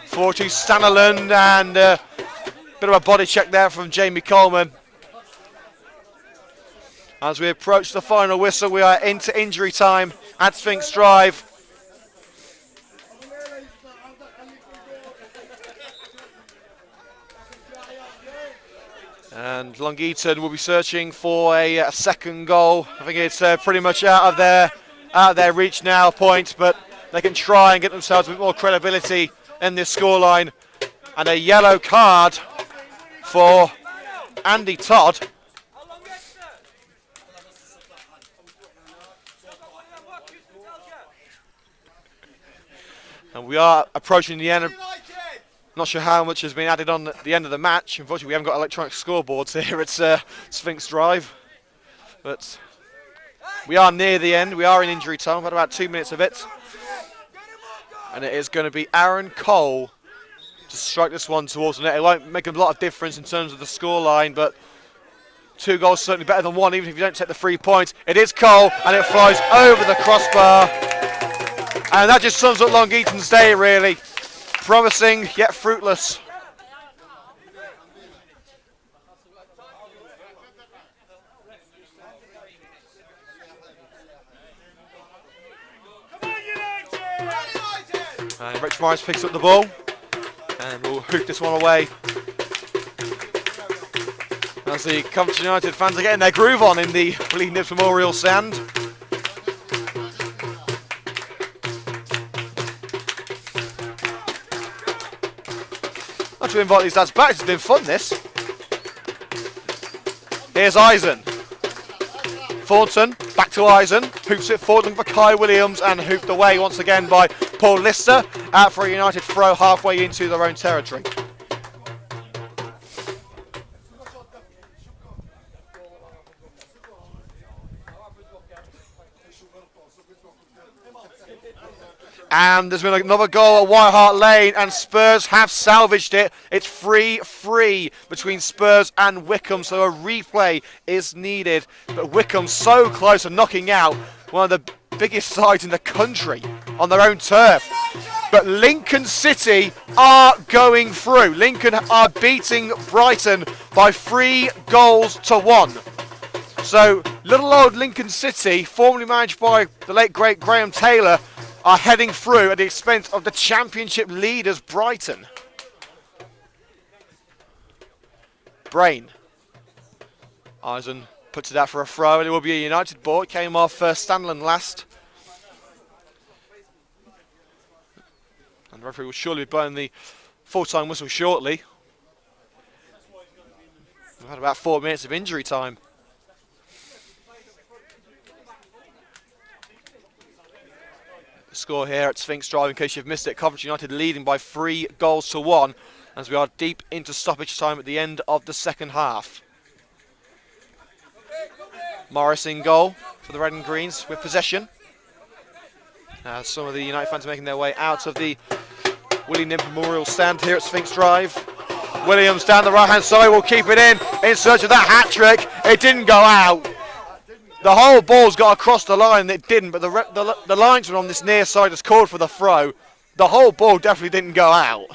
Forward to Stannerland, and a bit of a body check there from Jamie Coleman. As we approach the final whistle, we are into injury time at Sphinx Drive. And Long Eaton will be searching for a second goal. I think it's pretty much out of their reach now, point, but they can try and get themselves a bit more credibility in this scoreline. And a yellow card for Andy Todd. And we are approaching the end. Not sure how much has been added on at the end of the match. Unfortunately, we haven't got electronic scoreboards here at Sphinx Drive. But we are near the end. We are in injury time. We've had about 2 minutes of it. And it is going to be Aaron Cole to strike this one towards the net. It won't make a lot of difference in terms of the scoreline, but 2 goals certainly better than 1, even if you don't take the 3 points. It is Cole, and it flies over the crossbar. And that just sums up Long Eaton's day, really. Promising, yet fruitless. And Rich Morris picks up the ball. And we'll hook this one away. As the Coventry United fans are getting their groove on in the Bleeding Nips Memorial Stand. I'd like to invite these lads back. It's been fun, this. Here's Eisen. Thornton, back to Eisen. Hoops it forward looking for Kai Williams and hooped away once again by Paul Lister. Out for a United throw halfway into their own territory. And there's been another goal at White Hart Lane, and Spurs have salvaged it. It's 3-3 between Spurs and Wycombe, so a replay is needed. But Wycombe so close to knocking out one of the biggest sides in the country on their own turf. But Lincoln City are going through. Lincoln are beating Brighton by 3-1. So little old Lincoln City, formerly managed by the late great Graham Taylor, are heading through at the expense of the championship leaders, Brighton. Brain. Eisen puts it out for a throw, and it will be a United ball. It came off Stanlon last. And the referee will surely be blowing the full-time whistle shortly. We've had about 4 minutes of injury time. The score here at Sphinx Drive, in case you've missed it, Coventry United leading by 3-1 as we are deep into stoppage time at the end of the second half. Morris in goal for the Red and Greens with possession. Some of the United fans are making their way out of the Willie Nimp Memorial Stand here at Sphinx Drive. Williams down the right-hand side will keep it in search of that hat-trick. It didn't go out. The whole ball's got across the line, and it didn't, but the linesman on this near side has called for the throw. The whole ball definitely didn't go out.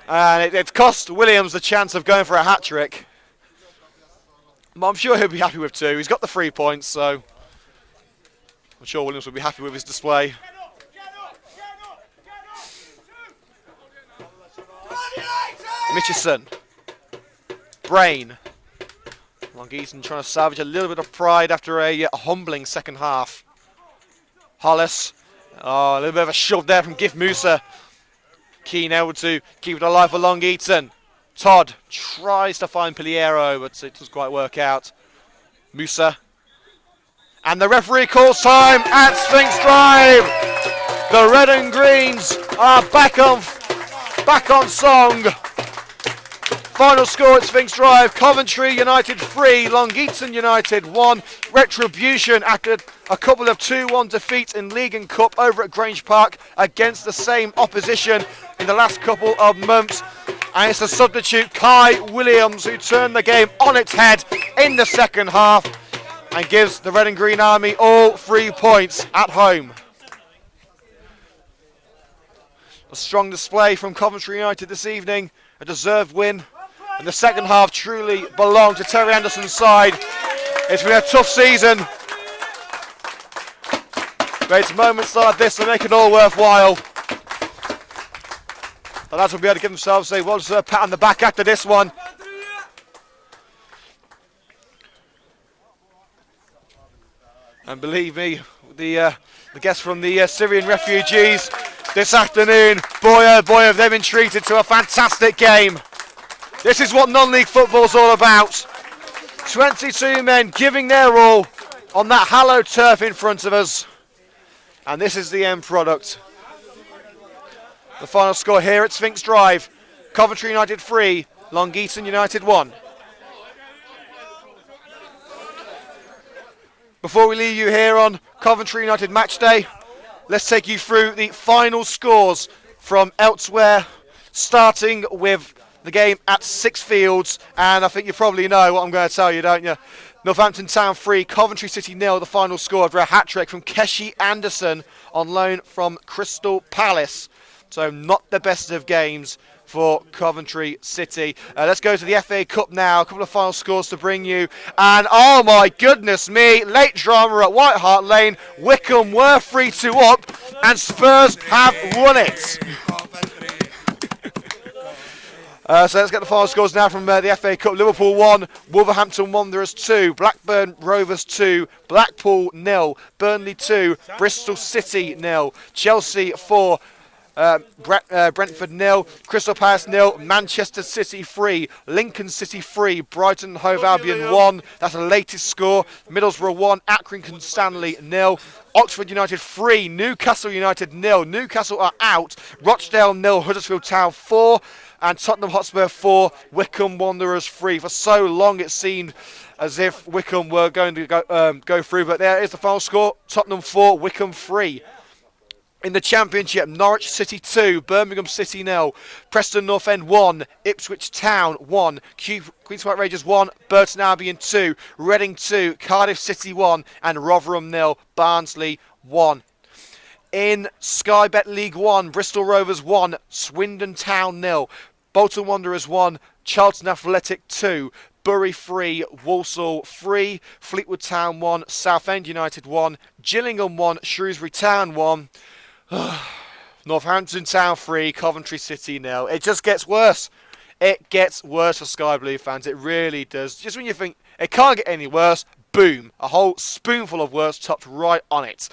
And it cost Williams the chance of going for a hat-trick. But I'm sure he'll be happy with 2. He's got the 3 points, so I'm sure Williams will be happy with his display. Mitchison. Brain. Long Eaton trying to salvage a little bit of pride after a humbling second half. Hollis. Oh, a little bit of a shove there from Gif Musa. Keane able to keep it alive for Long Eaton. Todd tries to find Piliero, but it doesn't quite work out. Musa. And the referee calls time at Sphinx Drive. The Red and Greens are back on song. Final score at Sphinx Drive, Coventry United 3, Long Eaton United 1. Retribution after a couple of 2-1 defeats in League and Cup over at Grange Park against the same opposition in the last couple of months. And it's a substitute, Kai Williams, who turned the game on its head in the second half and gives the Red and Green Army all 3 points at home. A strong display from Coventry United this evening, a deserved win. And the second half truly belonged to Terry Anderson's side. It's been a tough season. But it's moments like this that make it all worthwhile. The lads will be able to give themselves a well-deserved pat on the back after this one. And believe me, the guests from the Syrian refugees this afternoon. Boy, oh boy, have they been treated to a fantastic game. This is what non-league football's all about. 22 men giving their all on that hallowed turf in front of us. And this is the end product. The final score here at Sphinx Drive. Coventry United 3, Long Eaton United 1. Before we leave you here on Coventry United Match Day, let's take you through the final scores from elsewhere, starting with the game at Six Fields. And I think you probably know what I'm going to tell you, don't you? Northampton Town 3, Coventry City 0, the final score after a hat-trick from Keshi Anderson on loan from Crystal Palace. So not the best of games for Coventry City. Let's go to the FA Cup now. A couple of final scores to bring you. And oh my goodness me, late drama at White Hart Lane. Wycombe were 3-2 up and Spurs have won it. So let's get the final scores now from the FA Cup. Liverpool 1, Wolverhampton Wanderers 2, Blackburn Rovers 2, Blackpool 0, Burnley 2, Bristol City 0, Chelsea 4, Brentford 0, Crystal Palace 0, Manchester City 3, Lincoln City 3, Brighton Hove Albion 1. That's the latest score. Middlesbrough 1, Accrington Stanley 0, Oxford United 3, Newcastle United 0. Newcastle are out. Rochdale 0, Huddersfield Town 4, and Tottenham Hotspur 4, Wycombe Wanderers 3. For so long it seemed as if Wycombe were going to go through, but there is the final score. Tottenham 4, Wycombe 3. In the Championship, Norwich City 2, Birmingham City 0, Preston North End 1, Ipswich Town 1, Queen's Park Rangers 1, Burton Albion 2, Reading 2, Cardiff City 1, and Rotherham 0, Barnsley 1. In Sky Bet League 1, Bristol Rovers 1, Swindon Town 0, Bolton Wanderers 1, Charlton Athletic 2, Bury 3, Walsall 3, Fleetwood Town 1, Southend United 1, Gillingham 1, Shrewsbury Town 1, Northampton Town 3, Coventry City 0. It just gets worse. It gets worse for Sky Blue fans. It really does. Just when you think it can't get any worse, boom, a whole spoonful of worse topped right on it.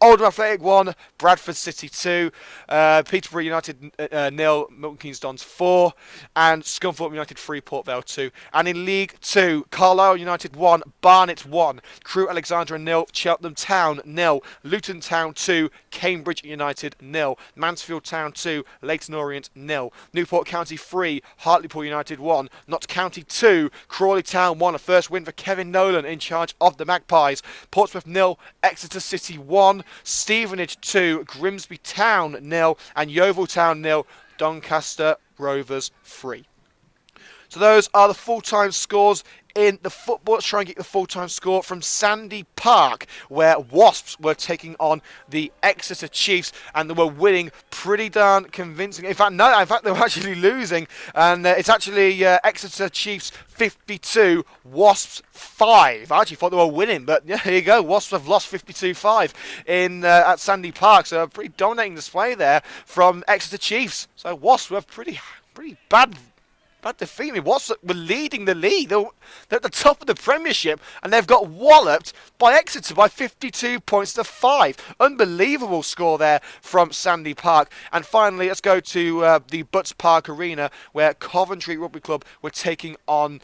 Oldham Athletic 1, Bradford City 2, Peterborough United 0, Milton Keynes Dons 4, and Scunthorpe United 3, Port Vale 2. And in League 2, Carlisle United 1, Barnet 1, Crewe Alexandra 0, Cheltenham Town 0, Luton Town 2, Cambridge United 0, Mansfield Town 2, Leyton Orient 0, Newport County 3, Hartlepool United 1, Notts County 2, Crawley Town 1, a first win for Kevin Nolan in charge of the Magpies, Portsmouth 0, Exeter City 1, Stevenage 2, Grimsby Town 0, and Yeovil Town 0, Doncaster Rovers 3. So those are the full-time scores in the football. Let's try and get the full-time score from Sandy Park, where Wasps were taking on the Exeter Chiefs, and they were winning pretty darn convincing. In fact, they were actually losing, and it's actually Exeter Chiefs 52, Wasps 5. I actually thought they were winning, but yeah, here you go. Wasps have lost 52-5 at Sandy Park, so a pretty dominating display there from Exeter Chiefs. So Wasps were pretty bad defeat. I mean, Wasps were leading the league. They're at the top of the Premiership, and they've got walloped by Exeter by 52 points to 5. Unbelievable score there from Sandy Park. And finally, let's go to the Butts Park Arena, where Coventry Rugby Club were taking on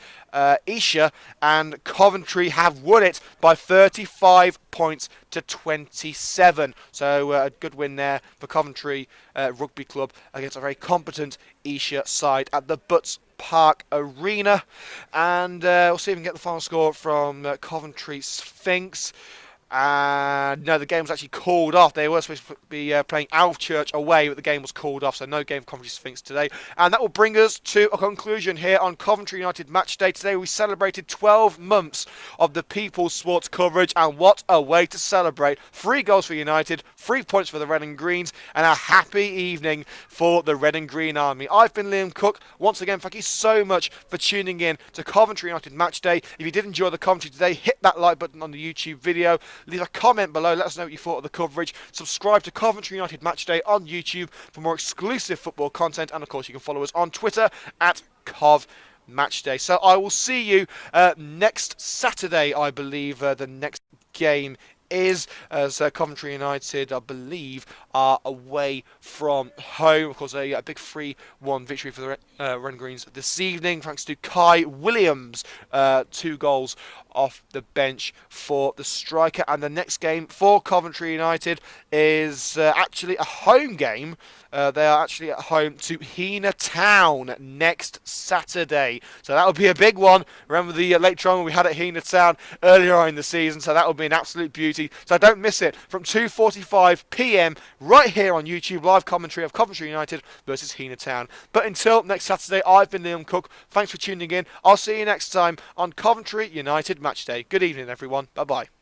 Esher, and Coventry have won it by 35 points to 27. So a good win there for Coventry Rugby Club against a very competent Esher side at the Butts Park Arena. And we'll see if we can get the final score from Coventry Sphinx. No, the game was actually called off. They were supposed to be playing Alvechurch away, but the game was called off, so no game for Coventry Sphinx today. And that will bring us to a conclusion here on Coventry United Match Day. Today we celebrated 12 months of the People's Sports coverage, and what a way to celebrate. 3 goals for United, 3 points for the Red and Greens, and a happy evening for the Red and Green Army. I've been Liam Cook. Once again, thank you so much for tuning in to Coventry United Match Day. If you did enjoy the commentary today, hit that like button on the YouTube video. Leave a comment below, let us know what you thought of the coverage. Subscribe to Coventry United Matchday on YouTube for more exclusive football content, and of course you can follow us on Twitter at Cov Matchday. So I will see you next Saturday, I believe. The next game is, as Coventry United, I believe, are away from home. Of course, a big 3-1 victory for the Red and Greens this evening, thanks to Kai Williams, 2 goals off the bench for the striker. And the next game for Coventry United is actually a home game. They are actually at home to Heanor Town next Saturday. So that will be a big one. Remember the late drama we had at Heanor Town earlier on in the season, so that will be an absolute beauty. So don't miss it from 2:45 p.m. right here on YouTube, live commentary of Coventry United versus Heanor Town. But until next Saturday, I've been Liam Cook. Thanks for tuning in. I'll see you next time on Coventry United Matchday. Good evening, everyone. Bye-bye.